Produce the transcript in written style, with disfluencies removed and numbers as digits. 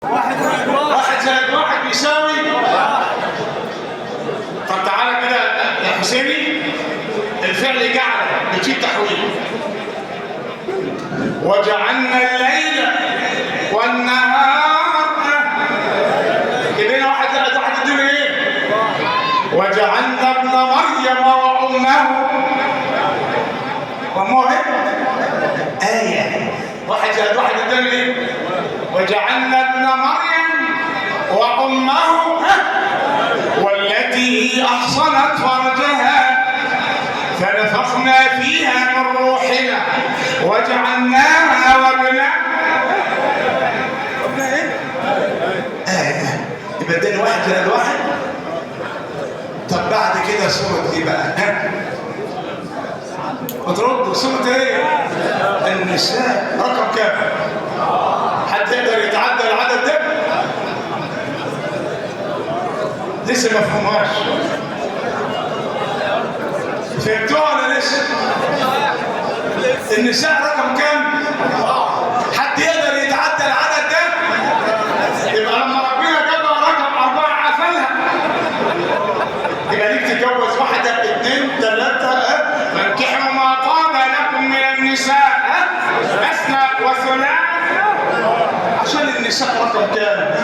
واحد زائد واحد بيساوي. طب تعالى كده يا حسيني، الفعل جعل بتجيب تحويل. وجعلنا الليل والنهار، كده واحد زائد واحد يديله ايه؟ وجعلنا ابن مريم وامه آية. واحد زائد واحد يديله ايه؟ وجعلنا ابن مريم وامه والتي احصنت فرجها فنفخنا فيها من روحنا وجعلناها وابنها يبقى اداني واحد زائد واحد. طب بعد كده سورة ايه بقى؟ بتردوا سورة ايه؟ النساء رقم كام؟ حد يقدر يتعدى العدد ده؟ لسه ما فهمهاش. فهمتوها ولا لسه؟ النساء رقم كام؟ حد يقدر يتعدى العدد ده؟ يبقى لما ربنا جابها رقم 4 قفلها. يبقى ليك تتجوز واحدة 2 3 فانكحوا ما طاب لكم من النساء مثنى وثلاث. عشان النساء رقم كام؟